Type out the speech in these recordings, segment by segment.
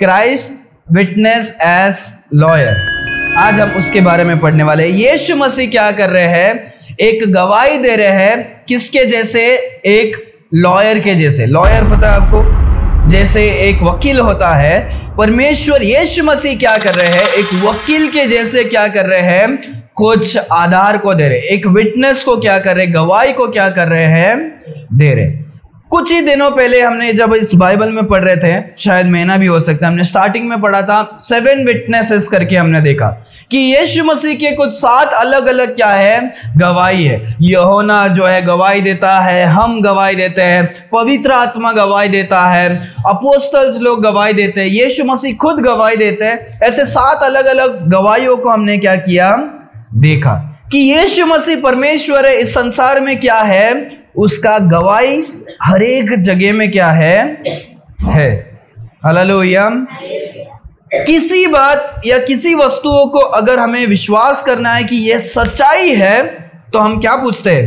Christ witness as lawyer. आज हम उसके बारे में पढ़ने वाले हैं। यीशु मसीह क्या कर रहे हैं? एक गवाही दे रहे हैं। किसके जैसे? एक लॉयर के जैसे। लॉयर पता है आपको? जैसे एक वकील होता है, परमेश्वर यीशु मसीह क्या कर रहे हैं? एक वकील के जैसे क्या कर रहे हैं? कुछ आधार को दे रहे, एक विटनेस को क्या कर रहे, गवाही को क्या कर रहे हैं? दे रहे। कुछ ही दिनों पहले हमने जब इस बाइबल में पढ़ रहे थे, शायद महीना भी हो सकता है, हमने स्टार्टिंग में पढ़ा था 7 विटनेसेस करके। हमने देखा कि यीशु मसीह के कुछ 7 अलग अलग क्या है? गवाही है। यूहन्ना जो है गवाही देता है, हम गवाही देते हैं, पवित्र आत्मा गवाही देता है, अपोस्टल्स लोग गवाही देते हैं, यीशु मसीह खुद गवाही देते हैं। ऐसे 7 अलग अलग गवाहियों को हमने क्या किया? देखा कि यीशु मसीह परमेश्वर है। इस संसार में क्या है? उसका गवाही हर एक जगह में क्या है? हालेलुया। किसी बात या किसी वस्तुओं को अगर हमें विश्वास करना है कि यह सच्चाई है, तो हम क्या पूछते हैं?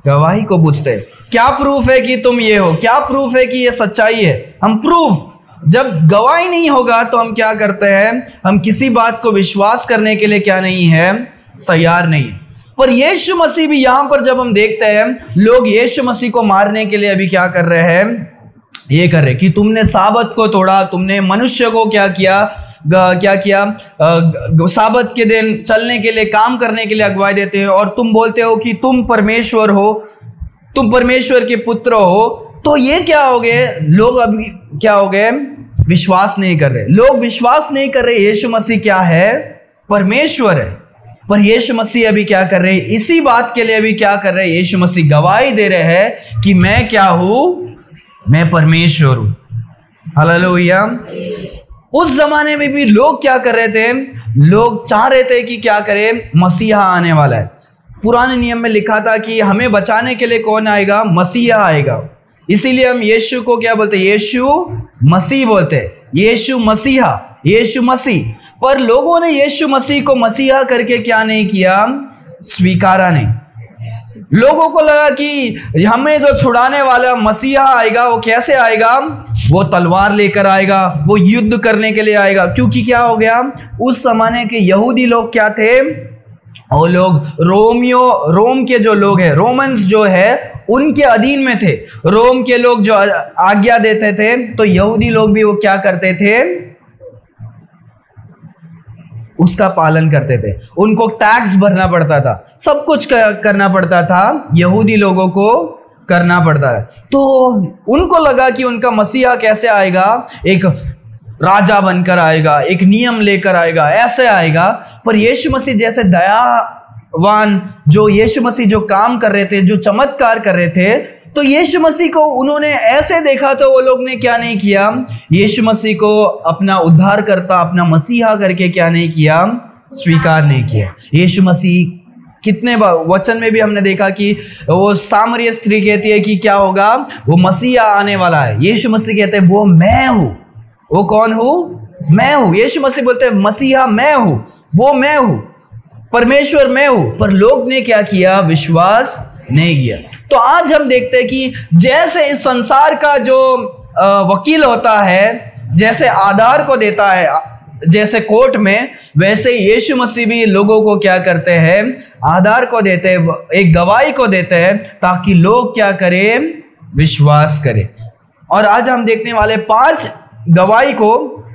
गवाही को पूछते हैं। क्या प्रूफ है कि तुम ये हो? क्या प्रूफ है कि यह सच्चाई है? हम प्रूफ। जब गवाही नहीं होगा तो हम क्या करते हैं? हम किसी बात को विश्वास करने के लिए क्या नहीं है? तैयार नहीं। पर यीशु मसीह भी यहां पर जब हम देखते हैं, लोग यीशु मसीह को मारने के लिए अभी क्या कर रहे हैं? ये कर रहे कि तुमने साबत को तोड़ा, तुमने मनुष्य को क्या किया? साबत के दिन चलने के लिए, काम करने के लिए अगुवाई देते हो, और तुम बोलते हो कि तुम परमेश्वर हो, तुम परमेश्वर के पुत्र हो। तो ये क्या हो गए? लोग अभी क्या हो गए? विश्वास नहीं कर रहे। लोग विश्वास नहीं कर रहे यीशु मसीह क्या है? परमेश्वर है। पर यीशु मसीह अभी क्या कर रहे हैं? इसी बात के लिए अभी क्या कर रहे हैं? यीशु मसीह गवाही दे रहे हैं कि मैं क्या हूं? मैं परमेश्वर हूं। हालेलुया। उस जमाने में भी लोग क्या कर रहे थे? लोग चाह रहे थे कि क्या करें? मसीहा आने वाला है। पुराने नियम में लिखा था कि हमें बचाने के लिए कौन आएगा? मसीहा आएगा। इसीलिए हम यीशु को क्या बोलते? यीशु मसीह बोलते। यीशु मसीहा, यीशु मसीह। पर लोगों ने यीशु मसीह को मसीहा करके क्या नहीं किया? स्वीकारा नहीं। लोगों को लगा कि हमें जो छुड़ाने वाला मसीहा आएगा, वो कैसे आएगा? वो तलवार लेकर आएगा, वो युद्ध करने के लिए आएगा। क्योंकि क्या हो गया? उस जमाने के यहूदी लोग क्या थे? वो लोग रोम के जो लोग हैं, रोमन्स जो है, उनके अधीन में थे। रोम के लोग जो आज्ञा देते थे, तो यहूदी लोग भी वो क्या करते थे? उसका पालन करते थे। उनको टैक्स भरना पड़ता था, सब कुछ करना पड़ता था, यहूदी लोगों को करना पड़ता है। तो उनको लगा कि उनका मसीहा कैसे आएगा? एक राजा बनकर आएगा, एक नियम लेकर आएगा, ऐसे आएगा। पर यीशु मसीह जैसे दयावान, जो यीशु मसीह जो काम कर रहे थे, जो चमत्कार कर रहे थे, तो यीशु मसीह को उन्होंने ऐसे देखा, तो वो लोग ने क्या नहीं किया? यीशु मसीह को अपना उद्धार करता, अपना मसीहा करके क्या नहीं किया? स्वीकार नहीं किया। यीशु मसीह कितने वचन में भी हमने देखा कि वो सामरिया स्त्री कहती है कि क्या होगा? वो मसीहा आने वाला है। यीशु मसीह कहते हैं वो मैं हूं। वो कौन हूं? मैं हूं। यीशु मसीह बोलते हैं मसीहा मैं हूं, वो मैं हूं, परमेश्वर मैं हूं। पर लोग ने क्या किया? विश्वास नहीं किया। तो आज हम देखते हैं कि जैसे इस संसार का जो वकील होता है, जैसे आधार को देता है, जैसे कोर्ट में, वैसे यीशु मसीह भी लोगों को क्या करते हैं? आधार को देते हैं, एक गवाही को देते हैं, ताकि लोग क्या करें? विश्वास करें। और आज हम देखने वाले 5 गवाही को,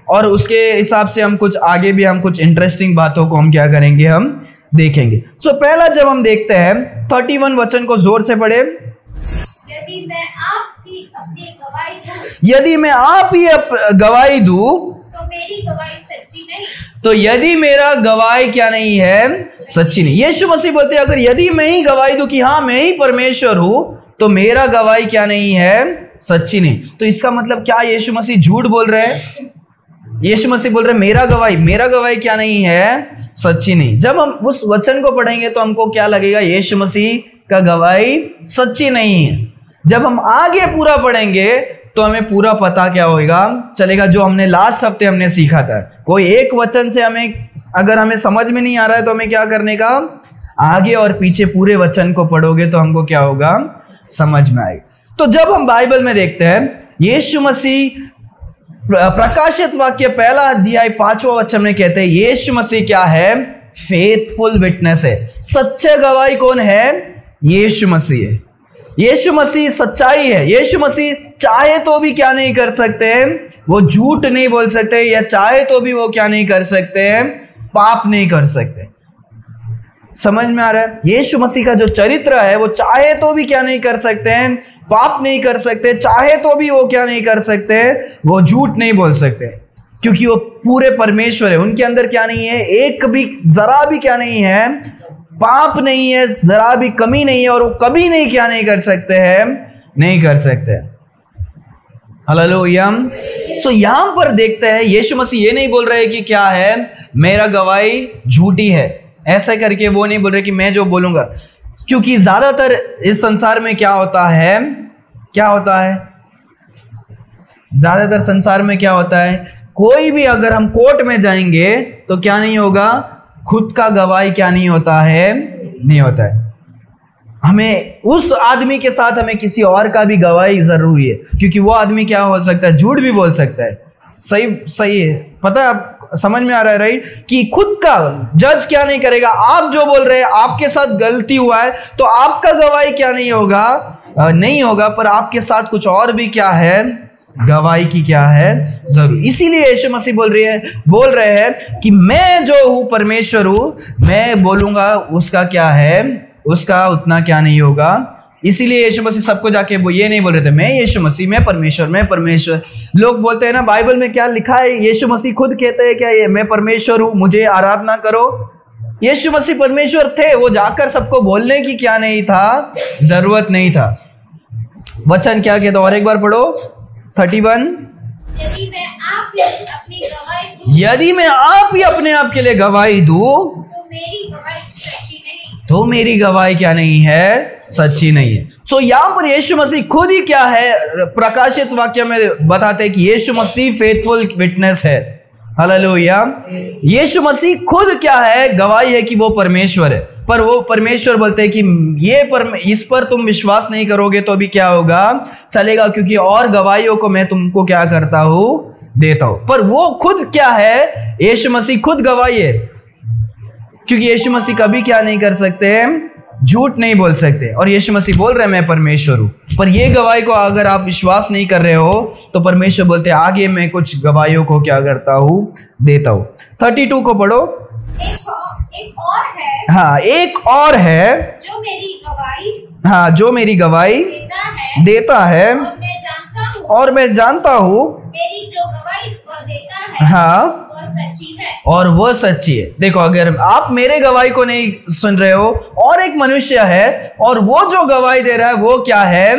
और उसके हिसाब से हम कुछ आगे भी हम कुछ इंटरेस्टिंग बातों को हम क्या करेंगे? हम देखेंगे। सो पहला जब हम देखते हैं 31 वचन को जोर से पढ़े। यदि मैं आप ही अपनी गवाही दूं, यदि मैं आप ही गवाही दूं, तो मेरी गवाही सच्ची नहीं। तो यदि मेरा गवाही क्या नहीं है? सच्ची नहीं। यीशु मसीह बोलते हैं अगर यदि मैं ही गवाही दूं कि हाँ मैं ही परमेश्वर हूं, तो मेरा गवाही क्या नहीं है? सच्ची नहीं। तो इसका मतलब क्या? यीशु मसीह झूठ बोल रहे हैं? यीशु मसीह बोल रहे मेरा गवाही क्या नहीं है? सच्ची नहीं। जब हम उस वचन को पढ़ेंगे तो हमको क्या लगेगा? यीशु मसीह का गवाही सच्ची नहीं है। जब हम आगे पूरा पढ़ेंगे तो हमें पूरा पता क्या होगा? चलेगा, जो हमने लास्ट हफ्ते हमने सीखा था। कोई एक वचन से अगर हमें समझ में नहीं आ रहा है तो हमें क्या करने का? आगे और पीछे पूरे वचन को पढ़ोगे तो हमको क्या होगा? समझ में आएगा। तो जब हम बाइबल में देखते हैं यीशु मसीह प्रकाशित वाक्य पहला अध्याय 5वां वचन में कहते हैं यीशु मसीह क्या है? फेथफुल विटनेस है। सच्चे गवाही कौन है? यीशु मसीह है। यीशु मसीह सच्चाई है। यीशु मसीह चाहे तो भी क्या नहीं कर सकते? वो झूठ नहीं बोल सकते, या चाहे तो भी वो क्या नहीं कर सकते? पाप नहीं कर सकते। समझ में आ रहा है? यीशु मसीह का जो चरित्र है वो चाहे तो भी क्या नहीं कर सकते हैं? पाप नहीं कर सकते। चाहे तो भी वो क्या नहीं कर सकते? वो झूठ नहीं बोल सकते, क्योंकि वो पूरे परमेश्वर है। उनके अंदर क्या नहीं है? एक भी जरा भी क्या नहीं है? पाप नहीं है, जरा भी कमी नहीं है, और वो कभी नहीं क्या नहीं कर सकते हैं? नहीं कर सकते। हालेलुया। सो यहां पर देखते हैं यीशु मसीह ये नहीं बोल रहे कि क्या है? मेरा गवाही झूठी है, ऐसा करके वो नहीं बोल रहे कि मैं जो बोलूंगा। क्योंकि ज्यादातर इस संसार में क्या होता है? क्या होता है? ज्यादातर संसार में क्या होता है? कोई भी अगर हम कोर्ट में जाएंगे तो क्या नहीं होगा? खुद का गवाही क्या नहीं होता है? नहीं होता है। हमें उस आदमी के साथ हमें किसी और का भी गवाही जरूरी है, क्योंकि वो आदमी क्या हो सकता है? झूठ भी बोल सकता है। सही है। पता है, आप समझ में आ रहा है राइट? कि खुद का जज क्या नहीं करेगा। आप जो बोल रहे हैं, आपके साथ गलती हुआ है, तो आपका गवाही क्या नहीं होगा? नहीं होगा। पर आपके साथ कुछ और भी क्या है? गवाही की क्या है? जरूर। इसीलिए यीशु मसीह बोल रहे हैं कि मैं जो हूं परमेश्वर हूं, मैं बोलूंगा उसका क्या है? उसका उतना क्या नहीं होगा। इसीलिए यीशु मसीह सबको जाके वो ये नहीं बोल रहे थे मैं यीशु मसीह, मैं परमेश्वर, मैं परमेश्वर। लोग बोलते हैं ना, बाइबल में क्या लिखा है? यीशु मसीह खुद कहते हैं क्या ये मैं परमेश्वर हूं, मुझे आराधना करो। यीशु मसीह परमेश्वर थे, वो जाकर सबको बोलने की क्या नहीं था? जरूरत नहीं था। वचन क्या कहता? और एक बार पढ़ो 31। यदि मैं आप ही अपनी गवाही दूं, यदि मैं आप ही अपने आप के लिए गवाही दूं, तो मेरी गवाही सच्ची नहीं। तो मेरी गवाही क्या नहीं है? सच्ची नहीं है। सो यहां पर यीशु मसीह खुद ही क्या है? प्रकाशित वाक्य में बताते हैं कि यीशु मसीह फेथफुल विटनेस है। हालेलुया। यीशु मसीह खुद क्या है? गवाही है कि वो परमेश्वर है। पर वो परमेश्वर बोलते हैं कि इस पर तुम विश्वास नहीं करोगे तो भी क्या होगा? चलेगा, क्योंकि और गवाहियों को मैं तुमको क्या करता हूं? देता हूं। पर वो खुद क्या है? यीशु मसीह खुद गवाही है, क्योंकि यीशु मसीह कभी क्या नहीं कर सकते? झूठ नहीं बोल सकते। और यीशु मसीह बोल रहे हैं मैं परमेश्वर हूं। पर ये गवाही को अगर आप विश्वास नहीं कर रहे हो तो परमेश्वर बोलते हैं आगे मैं कुछ गवाहियों को क्या करता हूं? देता हूं। 32 को पढ़ो। एक और है, हाँ, एक और है जो मेरी गवाही, हाँ, जो मेरी गवाही देता है, और मैं जानता हूँ मेरी जो गवाही वह देता है, हाँ, वह सच्ची है, और वह सच्ची है। देखो, अगर आप मेरे गवाही को नहीं सुन रहे हो, और एक मनुष्य है और वो जो गवाही दे रहा है वो क्या है?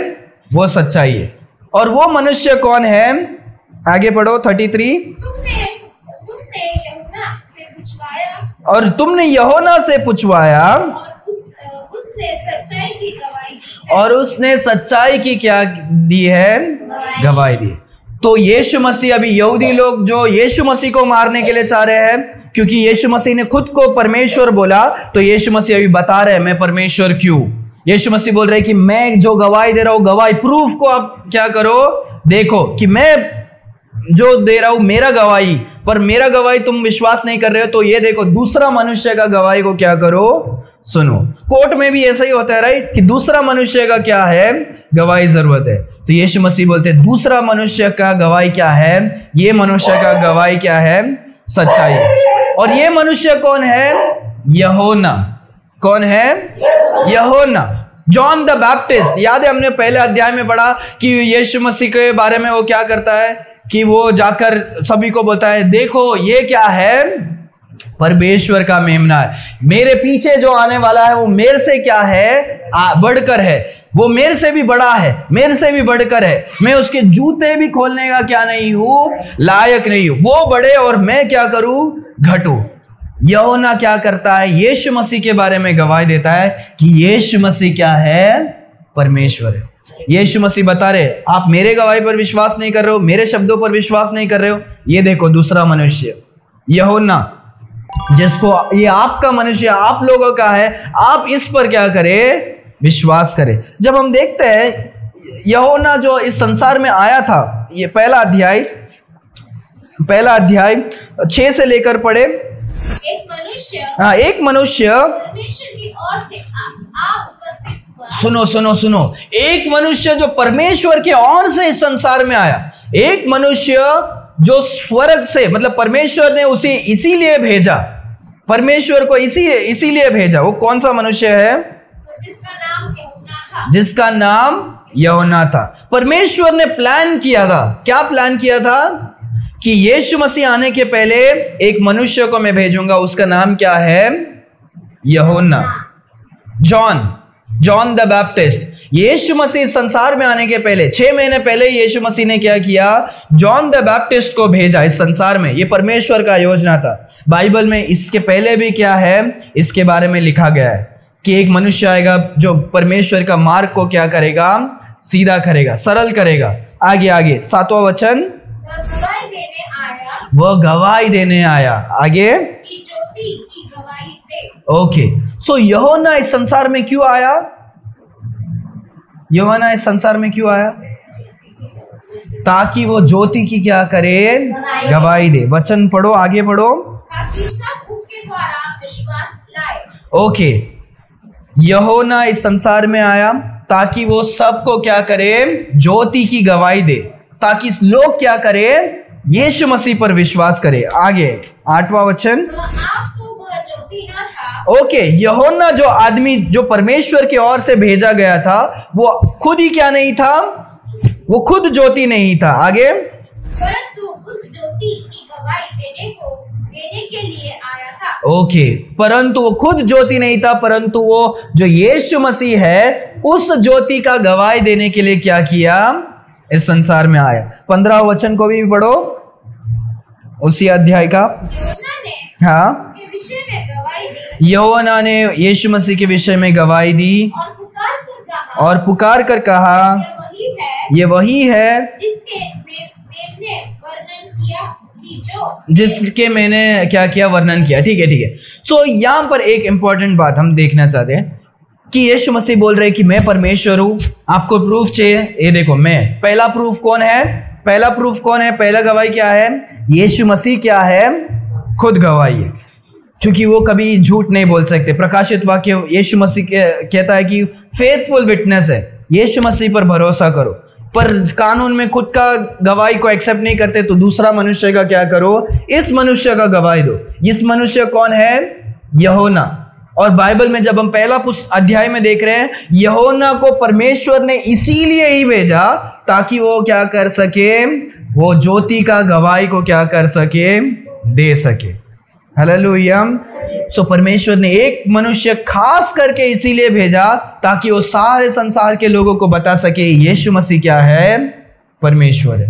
वो सच्चाई है। और वो मनुष्य कौन है? आगे पढ़ो 33। तुमने यूहन्ना से पूछवाया, और तुमने यूहन्ना से पूछवाया, उसने सच्चाई की गवाही दी है। और उसने सच्चाई की क्या दी है? गवाही दी। तो यीशु मसीह, अभी यहूदी लोग जो यीशु मसीह को मारने के लिए चाह रहे हैं, क्योंकि यीशु मसीह ने खुद को परमेश्वर बोला, तो यीशु मसीह अभी बता रहे हैं मैं परमेश्वर क्यों। यीशु मसीह बोल रहे हैं कि मैं जो गवाही दे रहा हूं, गवाही प्रूफ को आप क्या करो? देखो कि मैं जो दे रहा हूं मेरा गवाही, पर मेरा गवाही तुम विश्वास नहीं कर रहे हो, तो ये देखो दूसरा मनुष्य का गवाही को क्या करो? सुनो। कोर्ट में भी ऐसा ही होता है राइट, कि दूसरा मनुष्य का क्या है? गवाही जरूरत है। तो यीशु मसीह बोलते हैं दूसरा मनुष्य का गवाही क्या है? ये मनुष्य का गवाही क्या है? सच्चाई। और ये मनुष्य कौन है? यूहन्ना। कौन है? यूहन्ना, जॉन द बैप्टिस्ट। याद है हमने पहले अध्याय में पढ़ा कि यीशु मसीह के बारे में वो क्या करता है कि वो जाकर सभी को बोलता है देखो ये क्या है? परमेश्वर का मेमना है। मेरे पीछे जो आने वाला है वो मेरे से क्या है? बढ़कर है। वो मेरे से भी बड़ा है, मेरे से भी बढ़कर है। मैं उसके जूते भी खोलने का क्या नहीं हूं? लायक नहीं हूं। वो बड़े और मैं क्या करूं? घटूं। यूहन्ना क्या करता है? यीशु मसीह के बारे में गवाही देता है कि यीशु मसीह क्या है? परमेश्वर है। यीशु मसीह बता रहे आप मेरे गवाही पर विश्वास नहीं कर रहे हो, मेरे शब्दों पर विश्वास नहीं कर रहे हो। ये देखो दूसरा मनुष्य यूहन्ना, जिसको ये आपका मनुष्य आप लोगों का है, आप इस पर क्या करें? विश्वास करें। जब हम देखते हैं यूहन्ना जो इस संसार में आया था, ये पहला अध्याय पहला अध्याय 6 से लेकर पढ़े। एक मनुष्य एक मनुष्य, परमेश्वर की ओर से आ उपस्थित हुआ। सुनो सुनो सुनो, एक मनुष्य जो परमेश्वर की ओर से इस संसार में आया, एक मनुष्य जो स्वर्ग से, मतलब परमेश्वर ने उसे इसीलिए भेजा, परमेश्वर को इसीलिए भेजा। वो कौन सा मनुष्य है? जिसका नाम यूहन्ना था। जिसका नाम यूहन्ना था। परमेश्वर ने प्लान किया था, क्या प्लान किया था? कि यीशु मसीह आने के पहले एक मनुष्य को मैं भेजूंगा, उसका नाम क्या है? यूहन्ना, जॉन द बैप्टिस्ट। यीशु मसीह संसार में आने के पहले 6 महीने पहले यीशु मसीह ने क्या किया? जॉन द बैप्टिस्ट को भेजा इस संसार में। ये परमेश्वर का योजना था। बाइबल में इसके पहले भी क्या है, इसके बारे में लिखा गया है कि एक मनुष्य आएगा जो परमेश्वर का मार्ग को क्या करेगा? सीधा करेगा, सरल करेगा। आगे 7वां वचन, वह गवाही देने आया। आगे, की ज्योति की गवाही दे। ओके, सो यूहन्ना इस संसार में क्यों आया? यूहन्ना इस संसार में क्यों आया? ताकि वो ज्योति की क्या करे? गवाही दे। वचन पढ़ो, आगे पढ़ो। ताकि सब उसके द्वारा विश्वास लाए। ओके, यूहन्ना इस संसार में आया ताकि वो सबको क्या करे? ज्योति की गवाही दे, ताकि लोग क्या करे? यीशु मसीह पर विश्वास करे। आगे 8वां वचन, आपको वह ज्योति न था। ओके, यूहन्ना जो आदमी जो परमेश्वर की ओर से भेजा गया था, वो खुद ही क्या नहीं था? वो खुद ज्योति नहीं था। आगे, परंतु उस ज्योति की गवाही देने के लिए आया था। ओके, परंतु वो खुद ज्योति नहीं था, परंतु वो जो यीशु मसीह है उस ज्योति का गवाही देने के लिए क्या किया? इस संसार में आया। 15वां वचन को भी पढ़ो, उसी अध्याय का। यूहन्ना ने हाँ, उसके विषय में गवाही दी यूहन्ना ने यीशु मसीह के विषय में गवाही दी और पुकार कर कहा, ये वही है जिसके मैंने वर्णन किया कि जिसके मैंने क्या किया? वर्णन किया। ठीक है। सो यहाँ पर एक इंपॉर्टेंट बात हम देखना चाहते हैं कि यीशु मसीह बोल रहे हैं कि मैं परमेश्वर हूं। आपको प्रूफ चाहिए? ये देखो, मैं। पहला प्रूफ कौन है? पहला गवाही क्या है? यीशु मसीह क्या है? खुद गवाही है, क्योंकि वो कभी झूठ नहीं बोल सकते। प्रकाशित वाक्य यीशु मसीह कहता है कि फेथफुल विटनेस है, यीशु मसीह पर भरोसा करो। पर कानून में खुद का गवाही को एक्सेप्ट नहीं करते, तो दूसरा मनुष्य का क्या करो? इस मनुष्य का गवाही दो। इस मनुष्य कौन है? यूहन्ना। और बाइबल में जब हम पहला अध्याय में देख रहे हैं, यूहन्ना को परमेश्वर ने इसीलिए ही भेजा ताकि वो क्या कर सके? वो ज्योति का गवाही को क्या कर सके? दे सके। हालेलुया। सो परमेश्वर ने एक मनुष्य खास करके इसीलिए भेजा ताकि वो सारे संसार के लोगों को बता सके यीशु मसीह क्या है? परमेश्वर है।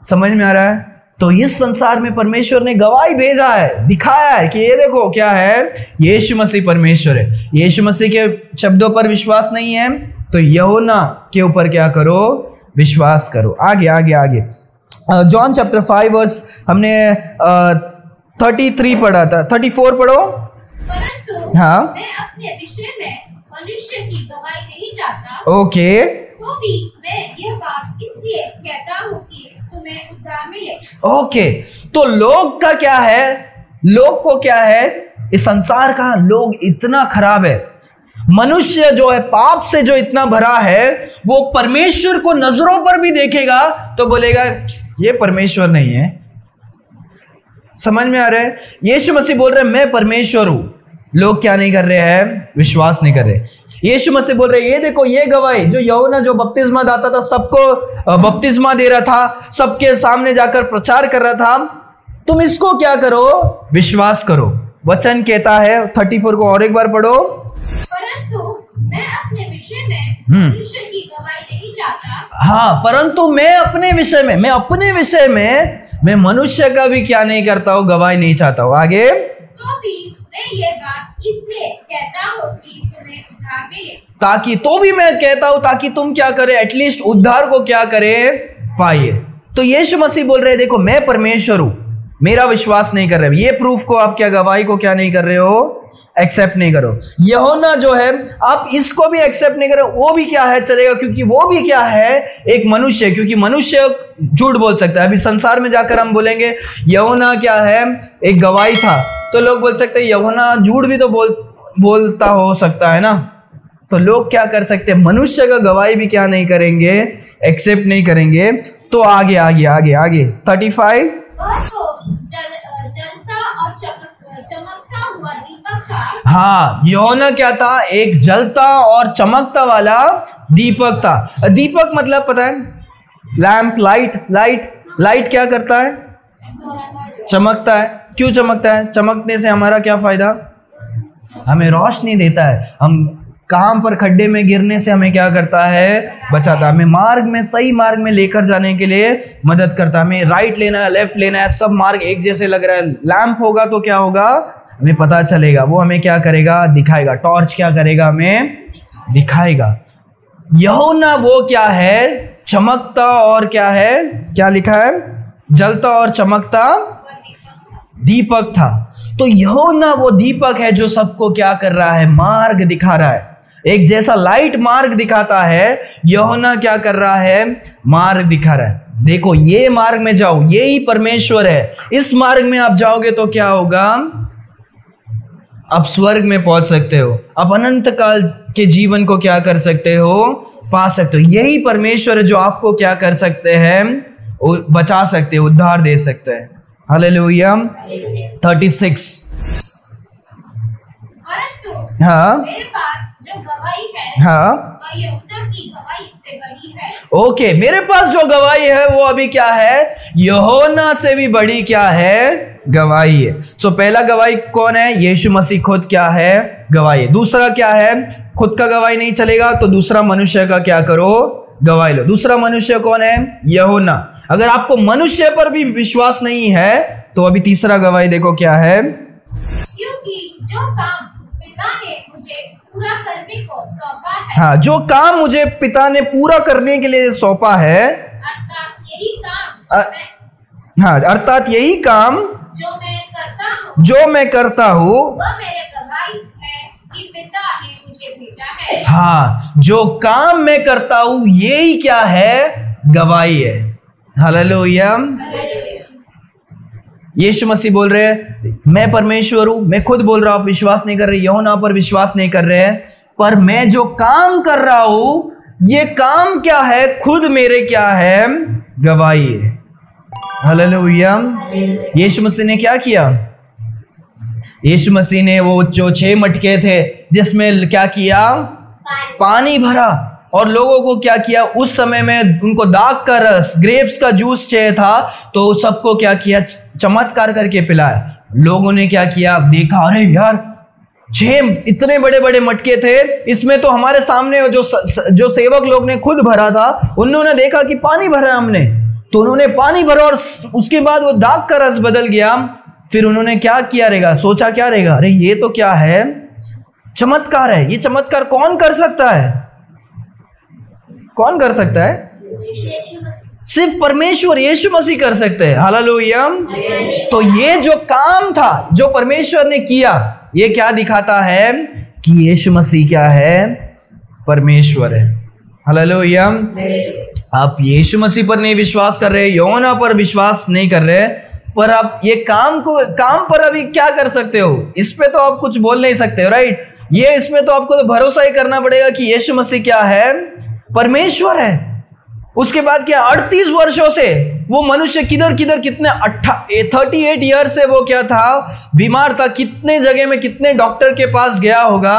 समझ में आ रहा है? तो इस संसार में परमेश्वर ने गवाही भेजा है, दिखाया है कि ये देखो क्या है, यीशु मसीह परमेश्वर है। यीशु मसीह के शब्दों पर विश्वास नहीं है तो यूहन्ना के ऊपर क्या करो? विश्वास करो। आगे जॉन चैप्टर 5 वर्स हमने 33 पढ़ा था। 34 पढ़ो। परंतु हाँ, मैं अपने विषय में मनुष्य की गवाही नहीं चाहता। ओके, तो भी मैं यह बात इसलिए कहता हूँ कि तुम्हें उद्धार मिले। ओके, तो लोग का क्या है? लोग को क्या है? इस संसार का लोग इतना खराब है, मनुष्य जो है पाप से जो इतना भरा है, वो परमेश्वर को नजरों पर भी देखेगा तो बोलेगा ये परमेश्वर नहीं है। समझ में आ रहा है? यीशु मसीह बोल रहे हैं मैं परमेश्वर हूं। लोग क्या नहीं कर रहे हैं? विश्वास नहीं कर रहे। यीशु मसीह बोल रहे हैं ये देखो, ये गवाही जो यूहन्ना जो बपतिस्मा दाता था, सबको बपतिस्मा दे रहा था, सबके सामने जाकर प्रचार कर रहा था, तुम इसको क्या करो? विश्वास करो। वचन कहता है 34 को और एक बार पढ़ो। परंतु मैं अपने विषय में मनुष्य की गवाही नहीं चाहता। हाँ, परंतु मैं अपने विषय में मैं मनुष्य का भी क्या नहीं करता हूँ? गवाही नहीं चाहता हूँ। आगे, तो भी मैं ये बात इसलिए कहता हूँ कि तुम्हें उद्धार मिले। ताकि, तो भी मैं कहता हूं ताकि तुम क्या करे? एटलीस्ट उद्धार को क्या करे? पाइए। तो यीशु मसीह बोल रहे हैं देखो मैं परमेश्वर हूं, मेरा विश्वास नहीं कर रहे। ये प्रूफ को आप क्या, गवाही को क्या नहीं कर रहे हो? एक्सेप्ट नहीं करो। यूहन्ना जो है आप इसको भी एक्सेप्ट नहीं करो, वो भी क्या है चलेगा, क्योंकि वो भी क्या है एक मनुष्य, क्योंकि मनुष्य झूठ बोल सकता है। अभी संसार में जाकर हम बोलेंगे यूहन्ना क्या है एक गवाही था, तो लोग बोल सकते हैं यूहन्ना झूठ भी तो बोलता हो सकता है ना। तो लोग क्या कर सकते हैं, मनुष्य का गवाही भी क्या नहीं करेंगे, एक्सेप्ट नहीं करेंगे। तो आगे आगे आगे आगे 35 जलता और चमकता हुआ दीपक था। हाँ, यूहन्ना क्या था, एक जलता और चमकता वाला दीपक था। दीपक मतलब पता है, लैंप, लाइट क्या करता है, चमकता है। क्यों चमकता है? चमकने से हमारा क्या फायदा, हमें रोशनी देता है। हम काम पर खड्डे में गिरने से हमें क्या करता है, बचाता है। हमें मार्ग में, सही मार्ग में लेकर जाने के लिए मदद करता है। हमें राइट लेना है, लेफ्ट लेना है, सब मार्ग एक जैसे लग रहा है। लैंप होगा तो क्या होगा, हमें पता चलेगा, वो हमें क्या करेगा, दिखाएगा। टॉर्च क्या करेगा, हमें दिखाएगा। यूहन्ना वो क्या है, चमकता और क्या है, क्या लिखा है, जलता और चमकता दीपक था। तो यूहन्ना वो दीपक है जो सबको क्या कर रहा है, मार्ग दिखा रहा है। एक जैसा लाइट मार्ग दिखाता है, यूहन्ना क्या कर रहा है, मार्ग दिखा रहा है। देखो ये मार्ग में जाओ, ये ही परमेश्वर है। इस मार्ग में आप जाओगे तो क्या होगा, आप स्वर्ग में पहुंच सकते हो, आप अनंत काल के जीवन को क्या कर सकते हो, पा सकते हो। यही परमेश्वर है जो आपको क्या कर सकते हैं, बचा सकते हैं, उद्धार दे सकते हैं। हालेलुया। 36 हाँ, मेरे पास जो गवाही है हाँ, वह यूहन्ना की गवाही से बड़ी है। ओके, मेरे पास जो गवाही है वो अभी क्या है, यूहन्ना से भी बड़ी क्या है, गवाही है। सो पहला गवाही कौन है, यीशु मसीह खुद क्या है, गवाही है। दूसरा क्या है, खुद का गवाही नहीं चलेगा तो दूसरा मनुष्य का क्या करो, गवाही लो। दूसरा मनुष्य कौन है, यूहन्ना। अगर आपको मनुष्य पर भी विश्वास नहीं है तो अभी तीसरा गवाही देखो क्या है, क्योंकि जो काम पिता ने मुझे पूरा करने को सौंपा है, हाँ, जो काम मुझे पिता ने पूरा करने के लिए सौंपा है, अर्थात यही काम हाँ, अर्थात यही काम जो मैं करता हूँ वह मेरे गवाही है कि पिता ने मुझे भेजा है। हाँ, जो काम मैं करता हूँ यही क्या है, गवाही है। हालेलुया। यीशु मसीह बोल रहे हैं मैं परमेश्वर हूं, मैं खुद बोल रहा हूं, आप विश्वास नहीं कर रहे, यूहन्ना पर विश्वास नहीं कर रहे हैं, पर मैं जो काम कर रहा हूं ये काम क्या है, खुद मेरे क्या है, गवाही है। हालेलुया। यीशु मसीह ने क्या किया, यीशु मसीह ने वो जो 6 मटके थे जिसमें क्या किया, पानी भरा और लोगों को क्या किया, उस समय में उनको दाख का रस, ग्रेप्स का जूस चाहिए था तो सबको क्या किया, चमत्कार करके पिलाया। लोगों ने क्या किया, देखा अरे यार 6 इतने बड़े बड़े मटके थे, इसमें तो हमारे सामने जो सेवक लोग ने खुद भरा था, उन्होंने देखा कि पानी भरा हमने, तो उन्होंने पानी भरा और उसके बाद वो दाख का रस बदल गया। फिर उन्होंने क्या किया रहेगा, सोचा क्या रहेगा, अरे ये तो क्या है, चमत्कार है। ये चमत्कार कौन कर सकता है, कौन कर सकता है, सिर्फ परमेश्वर यीशु मसीह कर सकते हैं। हालेलुया। तो ये जो काम था जो परमेश्वर ने किया, ये क्या दिखाता है कि यीशु मसीह क्या है, परमेश्वर है। हालेलुया। आप यीशु मसीह पर नहीं विश्वास कर रहे, यूहन्ना पर विश्वास नहीं कर रहे, पर आप ये काम पर अभी क्या कर सकते हो, इस पे तो आप कुछ बोल नहीं सकते हो, राइट। ये इसमें तो आपको तो भरोसा ही करना पड़ेगा कि यीशु मसीह क्या है, परमेश्वर है। उसके बाद क्या, 38 वर्षों से वो मनुष्य किधर कितने 38 ईयर से वो क्या था, बीमार था। कितने जगह में कितने डॉक्टर के पास गया होगा,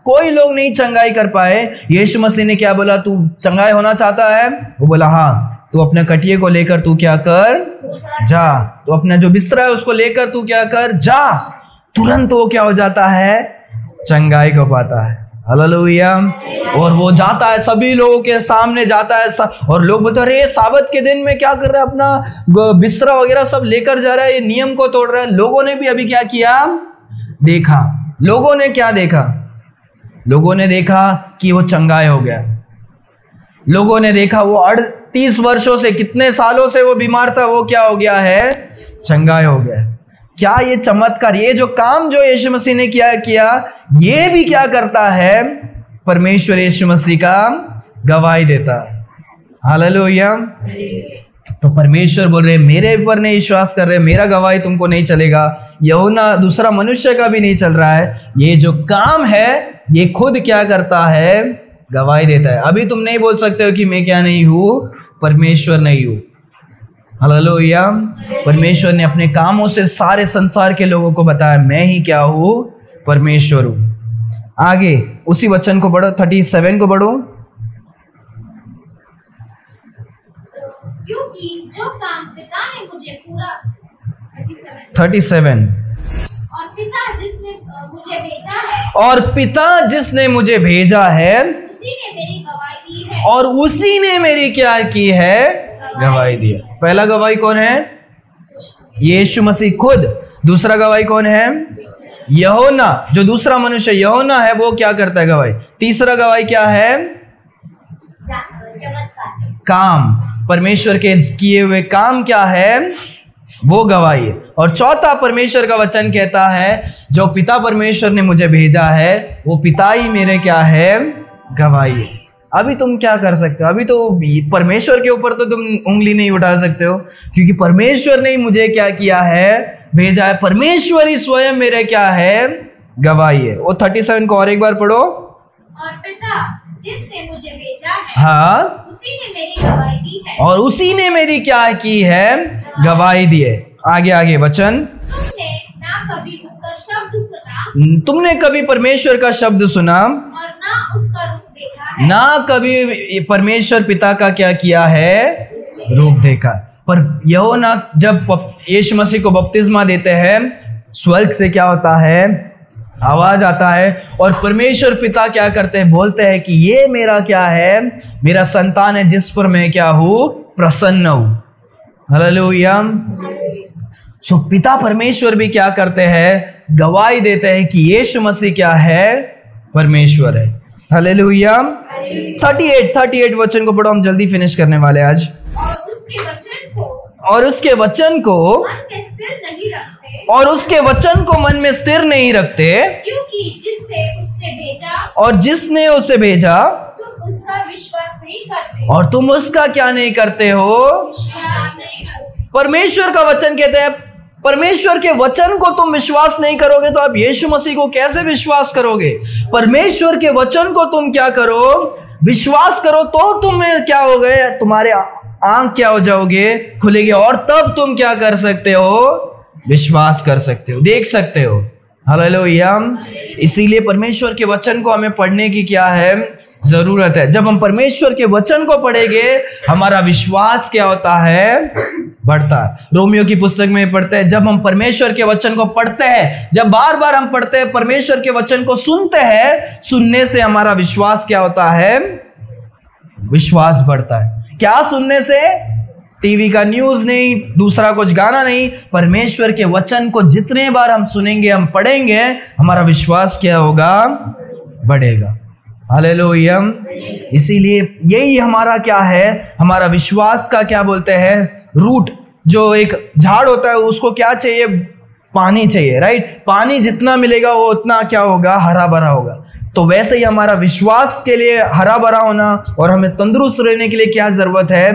कोई लोग नहीं चंगाई कर पाए। यीशु मसीह ने क्या बोला, तू चंगाई होना चाहता है, वो बोला हाँ, तू अपने कटिए को लेकर तू क्या कर, जा, तो अपना जो बिस्तरा है उसको लेकर तू क्या कर, जा। तुरंत वो क्या हो जाता है, चंगाई को पाता है। हालेलुया। और वो जाता है, सभी लोगों के सामने जाता है, और लोग बोलते अरे साबत के दिन में क्या कर रहा है, अपना बिस्तरा वगैरह सब लेकर जा रहा है, ये नियम को तोड़ रहा है। लोगों ने भी अभी क्या किया, देखा। लोगों ने क्या देखा, लोगों ने देखा कि वो चंगाई हो गया। लोगों ने देखा वो 38 वर्षों से, कितने सालों से वो बीमार था, वो क्या हो गया है, चंगाई हो गया। क्या ये चमत्कार, ये जो काम जो यीशु मसीह ने किया ये भी क्या करता है, परमेश्वर यीशु मसीह का गवाही देता है। हालेलुया। तो परमेश्वर बोल रहे मेरे ऊपर नहीं विश्वास कर रहे, मेरा गवाही तुमको नहीं चलेगा, यूहन्ना दूसरा मनुष्य का भी नहीं चल रहा है, ये जो काम है ये खुद क्या करता है, गवाही देता है। अभी तुम नहीं बोल सकते हो कि मैं क्या नहीं हूँ, परमेश्वर नहीं हूँ। हालेलुया। परमेश्वर ने अपने कामों से सारे संसार के लोगों को बताया मैं ही क्या हूँ, परमेश्वर हूँ। आगे उसी वचन को पढ़ो, 37 को पढ़ो। क्योंकि जो काम पिता ने मुझे पूरा 37 और पिता जिसने मुझे भेजा है, और पिता जिसने मुझे भेजा है उसी ने मेरी गवाही दी है, और उसी ने मेरी क्या की है, गवाही दी है। पहला गवाही कौन है, यीशु मसीह खुद। दूसरा गवाही कौन है, यूहन्ना, जो दूसरा मनुष्य यूहन्ना है वो क्या करता है, गवाही। तीसरा गवाही क्या है, काम, परमेश्वर के किए हुए काम क्या है, वो गवाही है। और चौथा परमेश्वर का वचन कहता है जो पिता परमेश्वर ने मुझे भेजा है वो पिता ही मेरे क्या है, गवाही है। अभी तुम क्या कर सकते हो, अभी तो परमेश्वर के ऊपर तो तुम उंगली नहीं उठा सकते हो, क्योंकि परमेश्वर ने मुझे क्या किया है, भेजा है। परमेश्वर ही स्वयं मेरे क्या है, गवाही है। वो 37 को और एक बार पढ़ो। और पिता जिसने मुझे भेजा है, हाँ, उसी ने मेरी गवाही दी है, और उसी ने मेरी क्या की है, गवाही दी है। आगे वचन, तुमने ना कभी उसका शब्द सुना, तुमने कभी परमेश्वर का शब्द सुना और ना उसका रूप देखा है, ना कभी परमेश्वर पिता का क्या किया है, रूप देखा। पर यूहन्ना जब यीशु मसीह को बपतिस्मा देते हैं, स्वर्ग से क्या होता है, आवाज आता है, और परमेश्वर पिता क्या करते हैं, बोलते हैं कि ये मेरा क्या है, मेरा संतान है जिस पर मैं क्या हूं, प्रसन्न हूं। हालेलुया। सो पिता परमेश्वर भी क्या करते हैं, गवाही देते हैं कि यीशु मसीह क्या है, परमेश्वर है। हालेलुया। 38 वचन को पढ़ो, हम जल्दी फिनिश करने वाले आज। और उसके वचन को मन में स्थिर नहीं रखते, और उसके वचन को मन में स्थिर नहीं रखते, क्योंकि जिससे उसने भेजा, और जिसने उसे भेजा, तुम उसका विश्वास नहीं करते, और तुम उसका क्या नहीं करते हो। विश्वास नहीं करते। परमेश्वर का वचन कहते हैं, परमेश्वर के वचन को तुम विश्वास नहीं करोगे तो आप यीशु मसीह को कैसे विश्वास करोगे। परमेश्वर के वचन को तुम क्या करो, विश्वास करो, तो तुम्हें क्या हो गए, तुम्हारे आंख क्या हो जाओगे, खुलेगे, और तब तुम क्या कर सकते हो, विश्वास कर सकते हो, देख सकते हो। हालेलुया। इसीलिए परमेश्वर के वचन को हमें पढ़ने की क्या है, जरूरत है। जब हम परमेश्वर के वचन को पढ़ेंगे हमारा विश्वास क्या होता है, बढ़ता है। रोमियो की पुस्तक में पढ़ते हैं, जब हम परमेश्वर के वचन को पढ़ते हैं, जब बार बार हम पढ़ते हैं, परमेश्वर के वचन को सुनते हैं, सुनने से हमारा विश्वास क्या होता है, विश्वास बढ़ता है। क्या सुनने से, टीवी का न्यूज नहीं, दूसरा कुछ गाना नहीं, परमेश्वर के वचन को जितने बार हम सुनेंगे, हम पढ़ेंगे, हमारा विश्वास क्या होगा, बढ़ेगा। हालेलुया। इसीलिए यही हमारा क्या है, हमारा विश्वास का क्या बोलते हैं, रूट। जो एक झाड़ होता है उसको क्या चाहिए, पानी चाहिए, राइट। पानी जितना मिलेगा वो उतना क्या होगा, हरा भरा होगा। तो वैसे ही हमारा विश्वास के लिए हरा भरा होना और हमें तंदुरुस्त रहने के लिए क्या जरूरत है,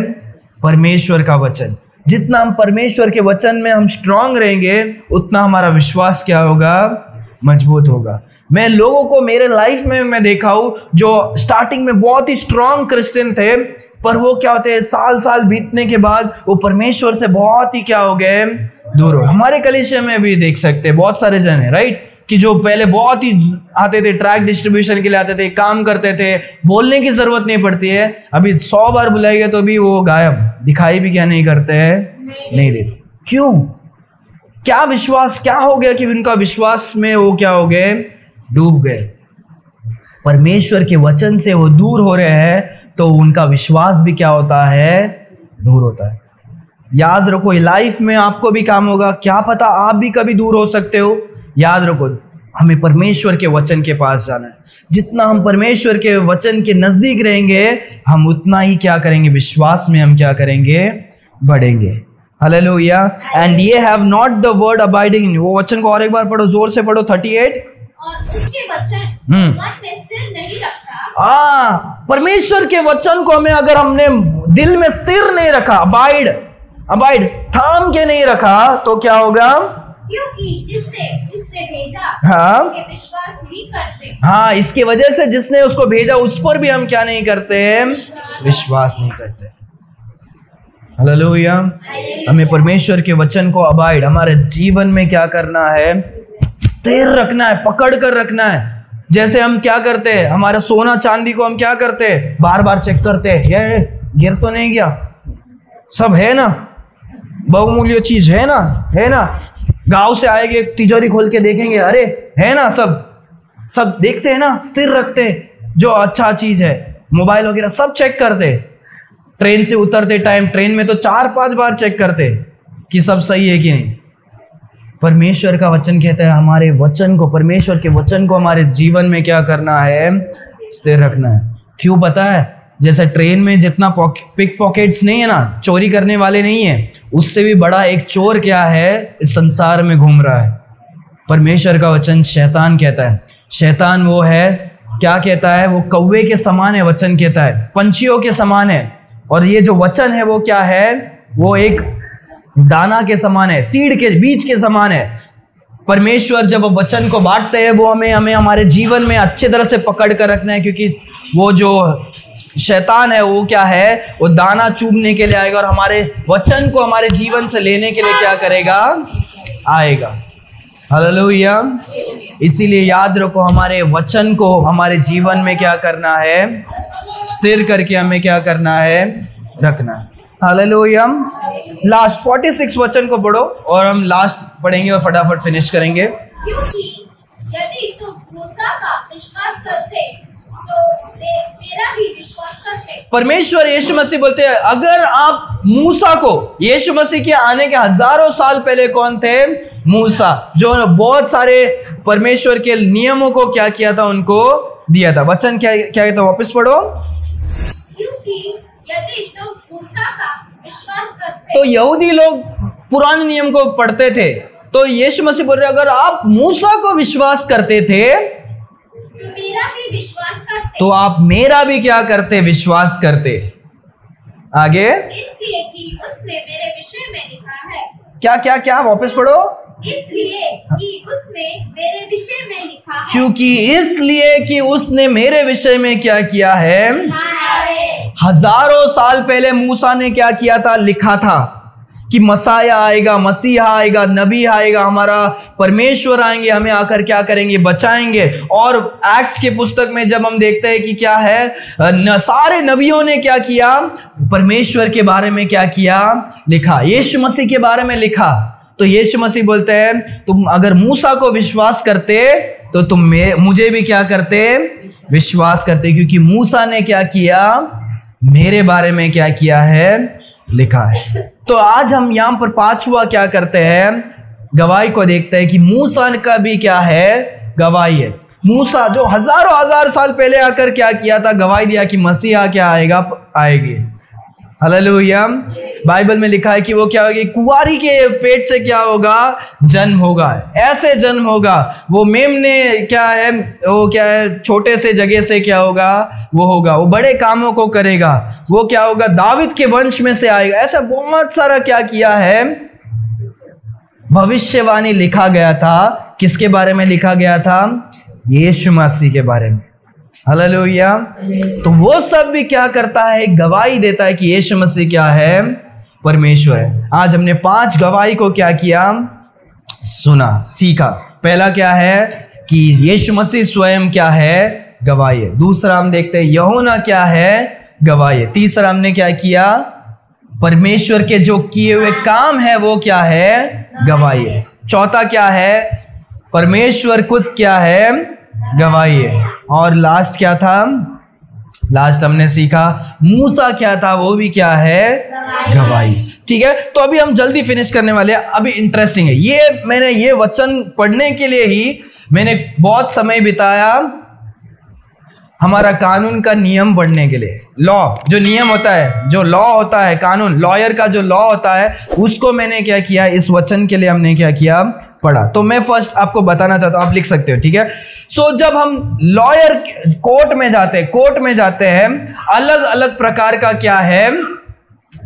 परमेश्वर का वचन। जितना हम परमेश्वर के वचन में हम स्ट्रांग रहेंगे उतना हमारा विश्वास क्या होगा, मजबूत होगा। मैं लोगों को मेरे लाइफ में मैं देखा हूं जो स्टार्टिंग में बहुत ही स्ट्रांग क्रिश्चियन थे, पर वो क्या होते हैं, साल साल बीतने के बाद वो परमेश्वर से बहुत ही क्या हो गए, दूर हो। हमारे कलीसिया में भी देख सकते हैं बहुत सारे जन है, राइट, कि जो पहले बहुत ही आते थे, ट्रैक डिस्ट्रीब्यूशन के लिए आते थे, काम करते थे, बोलने की जरूरत नहीं पड़ती है, अभी 100 बार बुलाएंगे तो भी वो गायब, दिखाई भी क्या नहीं करते हैं, नहीं देते। क्यों, क्या विश्वास, क्या हो गया कि उनका विश्वास में वो क्या हो गए, डूब गए। परमेश्वर के वचन से वो दूर हो रहे हैं तो उनका विश्वास भी क्या होता है, दूर होता है। याद रखो, लाइफ में आपको भी काम होगा, क्या पता आप भी कभी दूर हो सकते हो। याद रखो, हमें परमेश्वर के वचन के पास जाना है। जितना हम परमेश्वर के वचन के नजदीक रहेंगे हम उतना ही क्या करेंगे, विश्वास में हम क्या करेंगे, बढ़ेंगे। Hallelujah. And ye have not the word abiding in. वो वचन को और एक बार पढ़ो, जोर से पढ़ो, 38। और उसके वचन मन में स्थिर नहीं रखता। परमेश्वर के वचन को हमें अगर हमने दिल में स्थिर नहीं रखा, अबाइड थाम के नहीं रखा, तो क्या होगा? क्योंकि जिसने उसने भेजा हाँ, उसके विश्वास नहीं करते। हाँ, इसकी वजह से जिसने उसको भेजा उस पर भी हम क्या नहीं करते? विश्वास नहीं करते। हालेलुया। हमें परमेश्वर के वचन को अबाइड हमारे जीवन में क्या करना है? स्थिर रखना है, पकड़ कर रखना है। जैसे हम क्या करते हैं, हमारा सोना चांदी को हम क्या करते हैं? बार बार चेक करते हैं, ये गिर तो नहीं गया, सब है ना, बहुमूल्य चीज है ना। गांव से आएंगे, तिजोरी खोल के देखेंगे, अरे है ना, सब देखते हैं ना, स्थिर रखते हैं जो अच्छा चीज है। मोबाइल वगैरह सब चेक करते। ट्रेन से उतरते टाइम ट्रेन में तो 4-5 बार चेक करते कि सब सही है कि नहीं। परमेश्वर का वचन कहता है हमारे वचन को, परमेश्वर के वचन को हमारे जीवन में क्या करना है? स्थिर रखना है। क्यों पता है? जैसे ट्रेन में जितना पिक पॉकेट्स नहीं है ना, चोरी करने वाले नहीं है, उससे भी बड़ा एक चोर क्या है इस संसार में घूम रहा है? परमेश्वर का वचन शैतान कहता है। शैतान वो है, क्या कहता है? वो कौवे के समान है, वचन कहता है पंछियों के समान है। और ये जो वचन है वो क्या है? वो एक दाना के समान है, सीड के बीज के समान है। परमेश्वर जब वचन को बांटते हैं वो हमें हमारे जीवन में अच्छी तरह से पकड़ कर रखना है, क्योंकि वो जो शैतान है वो क्या है? वो दाना चुभने के लिए आएगा और हमारे वचन को हमारे जीवन से लेने के लिए क्या करेगा? आएगा। हालेलुया। इसीलिए याद रखो, हमारे वचन को हमारे जीवन में क्या करना है? स्थिर करके हमें क्या करना है? रखना है। हालेलुया। लास्ट 46 वचन को पढ़ो और हम लास्ट पढ़ेंगे और फटाफट फिनिश करेंगे। क्योंकि यदि तुम मूसा का विश्वास करते तो मेरा भी विश्वास करते। परमेश्वर यीशु मसीह बोलते हैं अगर आप मूसा को, यीशु मसीह के आने के हजारों साल पहले कौन थे? मूसा, जो बहुत सारे परमेश्वर के नियमों को क्या किया था? उनको दिया था। वचन क्या कहता? वापस पढ़ो। क्योंकि यदि तुम मूसा का विश्वास करते। तो यहूदी लोग पुराने नियम को पढ़ते थे, तो यीशु मसीह बोल रहे अगर आप मूसा को विश्वास करते थे तो मेरा भी विश्वास करते। तो आप मेरा भी क्या करते? विश्वास करते। आगे, इसलिए कि उसने मेरे विषय में लिखा है। क्या वापस पढ़ो। इसलिए कि उसने मेरे विषय में लिखा है। क्योंकि इसलिए कि उसने मेरे विषय में क्या किया है? हजारों साल पहले मूसा ने क्या किया था? लिखा था कि मसाया आएगा, मसीहा आएगा, नबी आएगा, हमारा परमेश्वर आएंगे, हमें आकर क्या करेंगे? बचाएंगे। और एक्ट्स के पुस्तक में जब हम देखते हैं कि क्या है, सारे नबियों ने क्या किया? परमेश्वर के बारे में क्या किया? लिखा। यीशु मसीह के बारे में लिखा। तो यीशु मसीह बोलते हैं तुम अगर मूसा को विश्वास करते तो तुम मुझे भी क्या करते? विश्वास करते, क्योंकि मूसा ने क्या किया? मेरे बारे में क्या किया है? लिखा है। तो आज हम यहाँ पर 5वां क्या करते हैं? गवाही को देखते हैं कि मूसा का भी क्या है? गवाही है। मूसा जो हजार साल पहले आकर क्या किया था? गवाही दिया कि मसीहा क्या आएगी। हालेलुया। बाइबल में लिखा है कि वो क्या होगी? कुंवारी के पेट से क्या होगा? जन्म होगा। ऐसे जन्म होगा। वो मेमने क्या है? वो क्या है? छोटे से जगह से क्या होगा? वो होगा। वो बड़े कामों को करेगा। वो क्या होगा? दाविद के वंश में से आएगा। ऐसा बहुत सारा क्या किया है? भविष्यवाणी लिखा गया था। किसके बारे में लिखा गया था? यीशु मसीह के बारे में। हालेलुया। तो वो सब भी क्या करता है? गवाही देता है कि यीशु मसीह क्या है? परमेश्वर है। आज हमने 5 गवाही को क्या किया? सुना, सीखा। पहला क्या है कि यीशु मसीह स्वयं क्या है? गवाही है। दूसरा हम देखते हैं यूहन्ना क्या है? गवाही है। तीसरा हमने क्या किया? परमेश्वर के जो किए हुए काम है वो क्या है? गवाही है। चौथा क्या है? परमेश्वर खुद क्या है? गवाही है। और लास्ट क्या था? लास्ट हमने सीखा मूसा क्या था? वो भी क्या है? गवाही। ठीक है, तो अभी हम जल्दी फिनिश करने वाले हैं। अभी इंटरेस्टिंग है, मैंने ये वचन पढ़ने के लिए ही मैंने बहुत समय बिताया हमारा कानून का नियम बढ़ने के लिए, लॉ जो नियम होता है, जो लॉ होता है, कानून, लॉयर का जो लॉ होता है, उसको मैंने क्या किया, इस वचन के लिए हमने क्या किया, पढ़ा। तो मैं फर्स्ट आपको बताना चाहता हूं, आप लिख सकते हो, ठीक है। सो जब हम लॉयर कोर्ट में जाते हैं, अलग अलग प्रकार का क्या है,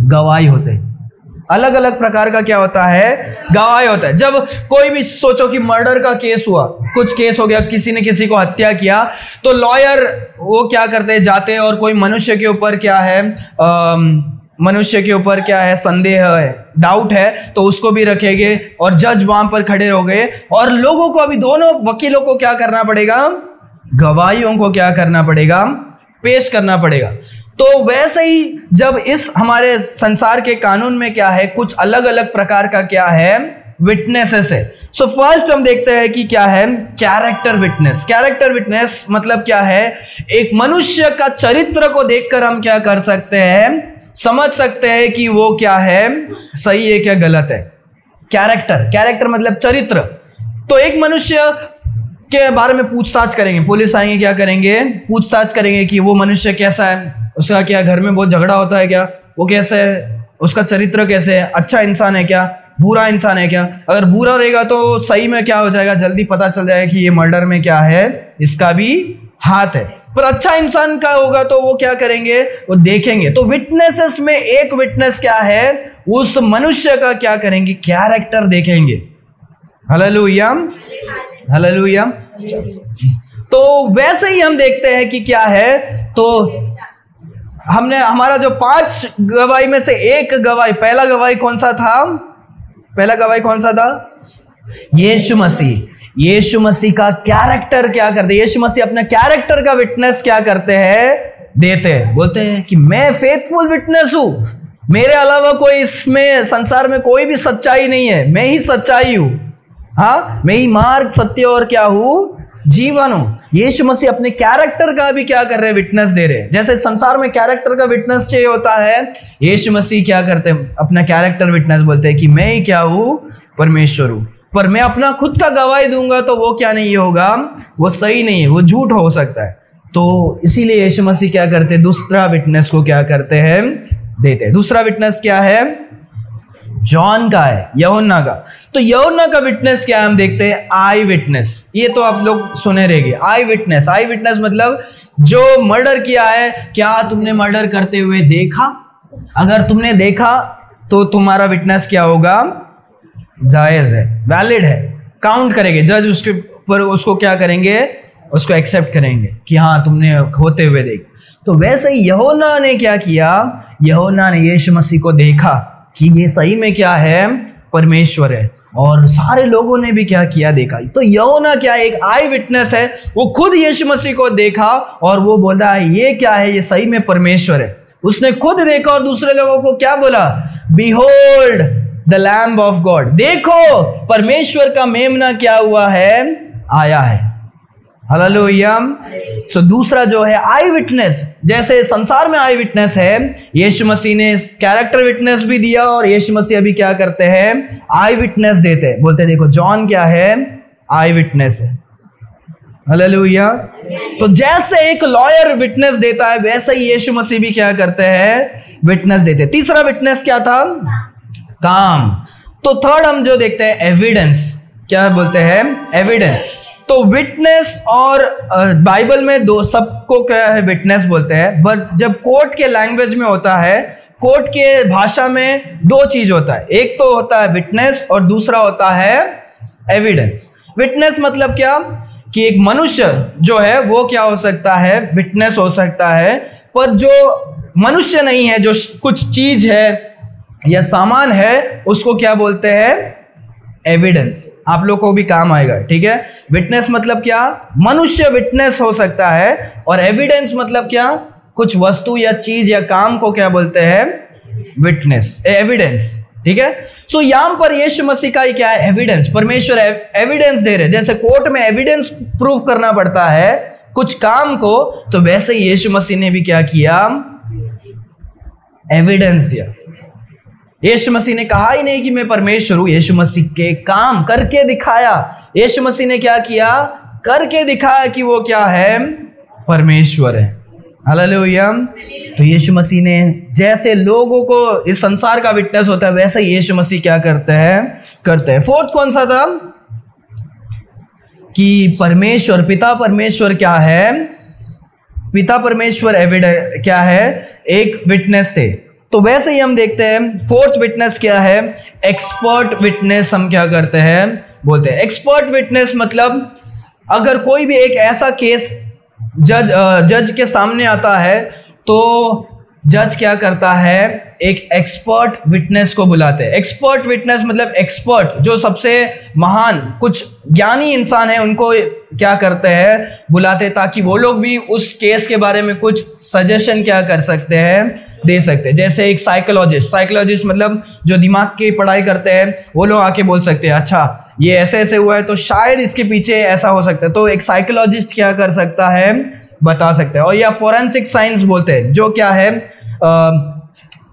गवाही होते हैं। अलग अलग प्रकार का क्या होता है, गवाही होता है। जब कोई भी, सोचो कि मर्डर का केस हुआ, कुछ केस हो गया, किसी ने किसी को हत्या किया, तो लॉयर वो क्या करते हैं, जाते हैं और कोई मनुष्य के ऊपर क्या है, संदेह है, डाउट है, तो उसको भी रखेंगे और जज वहां पर खड़े हो गए और लोगों को, अभी दोनों वकीलों को क्या करना पड़ेगा, गवाहियों को क्या करना पड़ेगा, पेश करना पड़ेगा। तो वैसे ही जब इस हमारे संसार के कानून में क्या है, कुछ अलग अलग प्रकार का क्या है, विटनेसेस है। सो फर्स्ट हम देखते हैं कि क्या है, कैरेक्टर विटनेस। कैरेक्टर विटनेस मतलब क्या है, एक मनुष्य का चरित्र को देखकर हम क्या कर सकते हैं, समझ सकते हैं कि वो क्या है, सही है क्या गलत है। कैरेक्टर मतलब चरित्र। तो एक मनुष्य के बारे में पूछताछ करेंगे, पुलिस आएंगे, क्या करेंगे, पूछताछ करेंगे कि वो मनुष्य कैसा है, उसका क्या घर में बहुत झगड़ा होता है क्या, वो कैसे है, उसका चरित्र कैसे है, अच्छा इंसान है क्या, बुरा इंसान है क्या। अगर बुरा रहेगा तो सही में क्या हो जाएगा, जल्दी पता चल जाएगा कि ये मर्डर में क्या है, इसका भी हाथ है। पर अच्छा इंसान का होगा तो वो क्या करेंगे, वो देखेंगे। तो विटनेसेस में एक विटनेस क्या है, उस मनुष्य का क्या करेंगे, कैरेक्टर देखेंगे। Hallelujah, hallelujah. तो वैसे ही हम देखते हैं कि क्या है, तो हमने हमारा जो 5 गवाही में से एक गवाही, पहला गवाही कौन सा था, यीशु मसीह का कैरेक्टर क्या करते, यीशु मसीह अपने कैरेक्टर का विटनेस क्या करते हैं, देते हैं। बोलते हैं कि मैं फेथफुल विटनेस हूं, मेरे अलावा कोई इसमें संसार में कोई भी सच्चाई नहीं है, मैं ही सच्चाई हूं, हाँ, मैं ही मार्ग, सत्य और क्या हूं, जीवन हूं। यीशु मसीह अपने कैरेक्टर का भी क्या कर रहे हैं, विटनेस दे रहे हैं। जैसे संसार में कैरेक्टर का विटनेस चाहिए होता है, यीशु मसीह क्या करते हैं, अपना कैरेक्टर विटनेस बोलते हैं कि मैं ही क्या हूं, परमेश्वर हूं। पर मैं अपना खुद का गवाही दूंगा तो वो क्या नहीं होगा, वो सही नहीं है, वो झूठ हो सकता है। तो इसीलिए यीशु मसीह क्या करते हैं, दूसरा विटनेस को क्या करते हैं, देते हैं। दूसरा विटनेस क्या है, जॉन का है, यूहन्ना का। तो यूहन्ना का विटनेस क्या है, हम देखते हैं, आई विटनेस। ये तो आप लोग सुने रहेंगे, आई विटनेस मतलब जो मर्डर किया है, क्या तुमने मर्डर करते हुए देखा, अगर तुमने देखा तो तुम्हारा विटनेस क्या होगा, जायज है, वैलिड है, काउंट करेंगे जज, उसके ऊपर उसको क्या करेंगे, उसको एक्सेप्ट करेंगे कि हाँ तुमने होते हुए देख। तो वैसे ही यूहन्ना ने क्या किया, यूहन्ना ने यीशु मसीह को देखा कि ये सही में क्या है, परमेश्वर है, और सारे लोगों ने भी क्या किया, देखा। तो यूहन्ना क्या है, एक आई विटनेस है, वो खुद यीशु मसीह को देखा और वो बोला है ये क्या है, ये सही में परमेश्वर है। उसने खुद देखा और दूसरे लोगों को क्या बोला, behold the lamb of God, देखो परमेश्वर का मेमना क्या हुआ है, आया है। हालेलुया। सो दूसरा जो है आई विटनेस, जैसे संसार में आई विटनेस है, यीशु मसीह ने कैरेक्टर विटनेस भी दिया और यीशु मसीह अभी क्या करते हैं, आई विटनेस देते हैं। बोलते हैं देखो जॉन क्या है, आई विटनेस है। हालेलुया। तो जैसे एक लॉयर विटनेस देता है, वैसे ही यीशु मसीह भी क्या करते हैं, विटनेस देते हैं। तीसरा विटनेस क्या था, काम। तो थर्ड हम जो देखते हैं, एविडेंस। क्या बोलते हैं, एविडेंस। तो विटनेस और बाइबल में दो, सबको क्या है, विटनेस बोलते हैं। बट जब कोर्ट के लैंग्वेज में होता है, कोर्ट के भाषा में दो चीज होता है, एक तो होता है विटनेस और दूसरा होता है एविडेंस। विटनेस मतलब क्या, कि एक मनुष्य जो है वो क्या हो सकता है, विटनेस हो सकता है, पर जो मनुष्य नहीं है, जो कुछ चीज है या सामान है, उसको क्या बोलते हैं, एविडेंस। आप लोग को भी काम आएगा, ठीक है। विटनेस मतलब क्या, मनुष्य विटनेस हो सकता है, और एविडेंस मतलब क्या, कुछ वस्तु या चीज या काम को क्या बोलते हैं, विटनेस, एविडेंस, ठीक है। सो यहां पर यीशु मसीह का ही क्या है, एविडेंस। परमेश्वर एविडेंस दे रहे, जैसे कोर्ट में एविडेंस प्रूफ करना पड़ता है कुछ काम को, तो वैसे ही यीशु मसीह ने भी क्या किया, एविडेंस दिया। यीशु मसीह ने कहा ही नहीं कि मैं परमेश्वर हूं, यीशु मसीह के काम करके दिखाया। यीशु मसीह ने क्या किया, करके दिखाया कि वो क्या है, परमेश्वर है। हालेलुया। तो यीशु मसीह ने जैसे लोगों को इस संसार का विटनेस होता है, वैसे यीशु मसीह क्या करते हैं। फोर्थ कौन सा था कि परमेश्वर, पिता परमेश्वर क्या है, पिता परमेश्वर एविडेंस क्या है, एक विटनेस थे। तो वैसे ही हम देखते हैं फोर्थ विटनेस क्या है, एक्सपर्ट विटनेस हम क्या करते हैं, बोलते हैं। एक्सपर्ट विटनेस मतलब अगर कोई भी एक ऐसा केस जज के सामने आता है तो जज क्या करता है, एक एक्सपर्ट विटनेस को बुलाते हैं। एक्सपर्ट विटनेस मतलब एक्सपर्ट, जो सबसे महान कुछ ज्ञानी इंसान है, उनको क्या करते हैं, बुलाते हैं, ताकि वो लोग भी उस केस के बारे में कुछ सजेशन क्या कर सकते हैं, दे सकते हैं। जैसे एक साइकोलॉजिस्ट मतलब जो दिमाग की पढ़ाई करते हैं, वो लोग आके बोल सकते हैं अच्छा ये ऐसे ऐसे हुआ है तो शायद इसके पीछे ऐसा हो सकता है। तो एक साइकोलॉजिस्ट क्या कर सकता है, बता सकते हैं। और या फोरेंसिक साइंस बोलते हैं, जो क्या है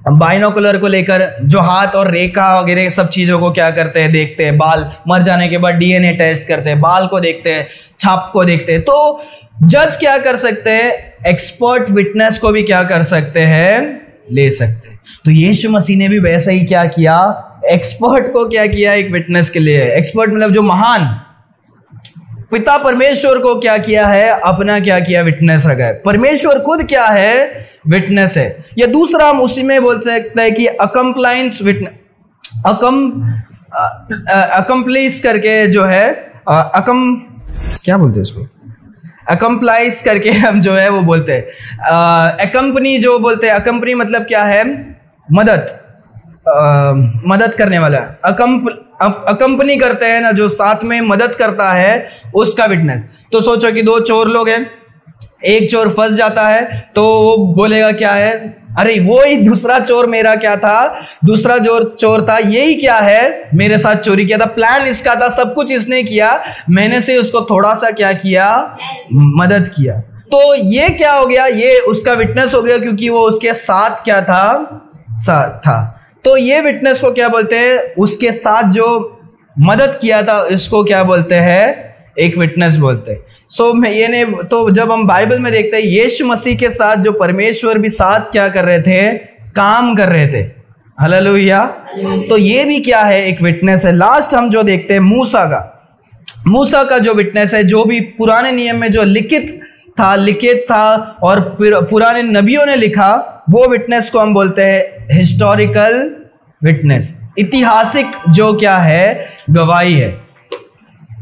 बाइनोकुलर को लेकर जो हाथ और रेखा वगैरह सब चीज़ों को क्या करते हैं, देखते हैं। बाल मर जाने के बाद डीएनए टेस्ट करते हैं, बाल को देखते हैं, छाप को देखते हैं। तो जज क्या कर सकते हैं, एक्सपर्ट विटनेस को भी क्या कर सकते हैं, ले सकते हैं। तो यीशु मसीह ने भी वैसा ही क्या किया, एक्सपर्ट को क्या किया, एक विटनेस के लिए। एक्सपर्ट मतलब जो महान पिता परमेश्वर को क्या किया है, अपना क्या किया, विटनेस रखा है। परमेश्वर खुद क्या है, विटनेस है। या दूसरा हम उसी में बोल सकते हैं कि अकम्प्लाइंस विटनेस, अकम्प्लीस करके जो है, क्या बोलते हैं इसको, अकम्प्लाइज करके हम जो है वो बोलते हैं। अकम्पनी जो बोलते हैं, अकम्पनी मतलब क्या है, मदद करने वाला। अकम्पनी करते हैं ना, जो साथ में मदद करता है, उसका विटनेस। तो सोचो कि दो चोर लोग हैं, एक चोर फंस जाता है तो वो बोलेगा क्या है, अरे वो ही दूसरा चोर मेरा क्या था, दूसरा जो चोर था यही क्या है, मेरे साथ चोरी किया था, प्लान इसका था, सब कुछ इसने किया, मैंने से उसको थोड़ा सा क्या किया, मदद किया। तो ये क्या हो गया, ये उसका विटनेस हो गया, क्योंकि वो उसके साथ क्या था, साथ था। तो ये विटनेस को क्या बोलते हैं, उसके साथ जो मदद किया था इसको क्या बोलते हैं, एक विटनेस बोलते हैं। तो जब हम बाइबल में देखते हैं यीशु मसीह के साथ जो परमेश्वर भी साथ क्या कर रहे थे, काम कर रहे थे। हालेलुया। तो ये भी क्या है, एक विटनेस है। लास्ट हम जो देखते हैं मूसा का जो विटनेस है, जो भी पुराने नियम में जो लिखित था और पुराने नबियों ने लिखा, वो विटनेस को हम बोलते हैं हिस्टोरिकल विटनेस। ऐतिहासिक जो क्या है, गवाही है,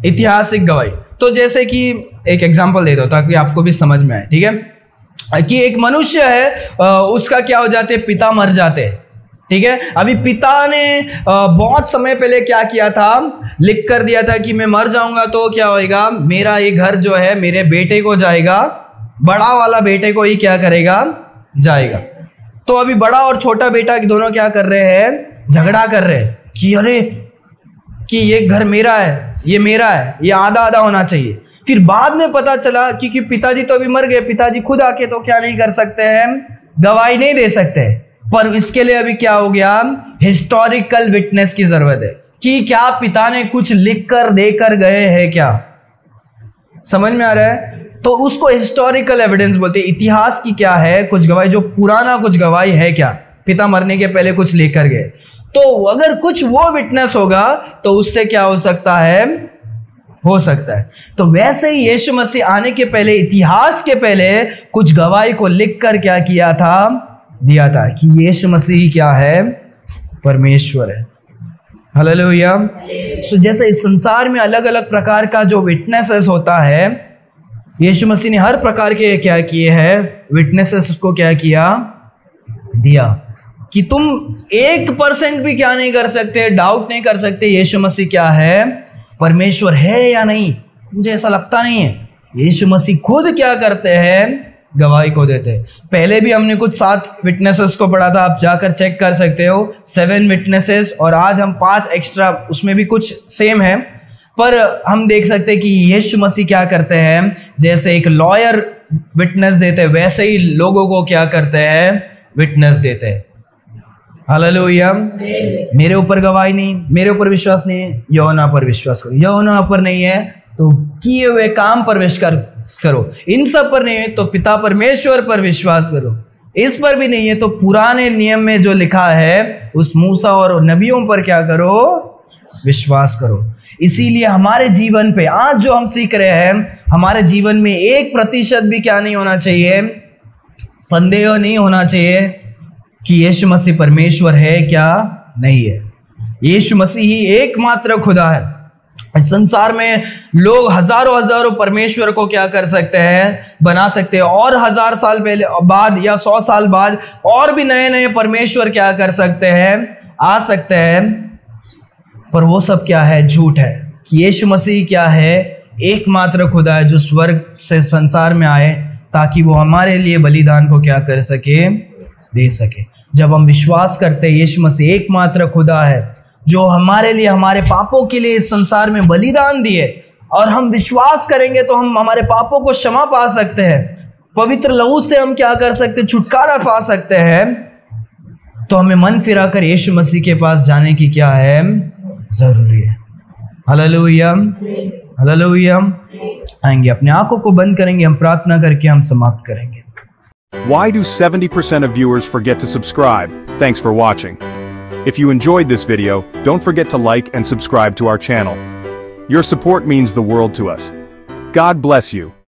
ऐतिहासिक गवाही। तो जैसे कि एक एग्जांपल दे दो ताकि आपको भी समझ में आए, ठीक है, कि एक मनुष्य है, उसका क्या हो जाते, पिता मर जाते, ठीक है। अभी पिता ने बहुत समय पहले क्या किया था, लिख कर दिया था कि मैं मर जाऊंगा तो क्या होएगा, मेरा ये घर जो है मेरे बेटे को जाएगा, बड़ा वाला बेटे को ही क्या करेगा, जाएगा। तो अभी बड़ा और छोटा बेटा दोनों क्या कर रहे हैं, झगड़ा कर रहे हैं कि अरे कि ये घर मेरा है, ये मेरा है, ये आधा आधा होना चाहिए। फिर बाद में पता चला कि पिताजी तो अभी मर गए, पिताजी खुद आके तो क्या नहीं कर सकते हैं, गवाही नहीं दे सकते, पर इसके लिए अभी क्या हो गया, हिस्टोरिकल विटनेस की जरूरत है कि क्या पिता ने कुछ लिख कर देकर गए हैं, क्या समझ में आ रहा है। तो उसको हिस्टोरिकल एविडेंस बोलते हैं। इतिहास की क्या है, कुछ गवाही, जो पुराना कुछ गवाही है, क्या पिता मरने के पहले कुछ लेकर गए। तो अगर कुछ वो विटनेस होगा तो उससे क्या हो सकता है, हो सकता है। तो वैसे ही यीशु मसीह आने के पहले, इतिहास के पहले कुछ गवाही को लिखकर क्या किया था, दिया था कि यीशु मसीह क्या है, परमेश्वर है। हालेलुया। सो जैसे इस संसार में अलग अलग प्रकार का जो विटनेसेस होता है, यीशु मसीह ने हर प्रकार के क्या किए हैं, विटनेसेस को क्या किया, दिया, कि तुम 1% भी क्या नहीं कर सकते, डाउट नहीं कर सकते यीशु मसीह क्या है, परमेश्वर है या नहीं। मुझे ऐसा लगता नहीं है। यीशु मसीह खुद क्या करते हैं, गवाही को देते हैं। पहले भी हमने कुछ 7 विटनेसेस को पढ़ा था, आप जाकर चेक कर सकते हो, 7 विटनेसेस, और आज हम 5 एक्स्ट्रा, उसमें भी कुछ सेम है, पर हम देख सकते हैं कि यीशु मसीह क्या करते हैं, जैसे एक लॉयर विटनेस देते हैं, वैसे ही लोगों को क्या करते हैं, विटनेस देते हैं। हालेलुया। मेरे ऊपर गवाही नहीं, मेरे ऊपर विश्वास नहीं है, यूहन्ना पर विश्वास करो। यूहन्ना पर नहीं है तो किए हुए काम पर विश्वास करो। इन सब पर नहीं है तो पिता परमेश्वर पर विश्वास करो। इस पर भी नहीं है तो पुराने नियम में जो लिखा है उस मूसा और नबियों पर क्या करो, विश्वास करो। इसीलिए हमारे जीवन पे आज जो हम सीख रहे हैं, हमारे जीवन में 1% भी क्या नहीं होना चाहिए, संदेह नहीं होना चाहिए कि यीशु मसीह परमेश्वर है क्या नहीं है। यीशु मसीह ही एकमात्र खुदा है। इस संसार में लोग हजारों हजारों परमेश्वर को क्या कर सकते हैं, बना सकते हैं, और 1000 साल पहले बाद या 100 साल बाद और भी नए नए परमेश्वर क्या कर सकते हैं, आ सकते हैं। पर वो सब क्या है, झूठ है। कि यीशु मसीह क्या है, एकमात्र खुदा है जो स्वर्ग से संसार में आए ताकि वो हमारे लिए बलिदान को क्या कर सके, दे सके। जब हम विश्वास करते हैं यीशु मसीह एकमात्र खुदा है जो हमारे लिए, हमारे पापों के लिए इस संसार में बलिदान दिए, और हम विश्वास करेंगे तो हम हमारे पापों को क्षमा पा सकते हैं, पवित्र लहू से हम क्या कर सकते हैं, छुटकारा पा सकते हैं। तो हमें मन फिरा कर यीशु मसीह के पास जाने की क्या है, जरूरी है। Hallelujah, hallelujah. आएंगे, अपने आंखों को बंद करेंगे, हम प्रार्थना करके हम समाप्त करेंगे। Why do 70% of viewers forget to subscribe? Thanks for watching. If you enjoyed this video, don't forget to like and subscribe to our channel. Your support means the world to us. God bless you.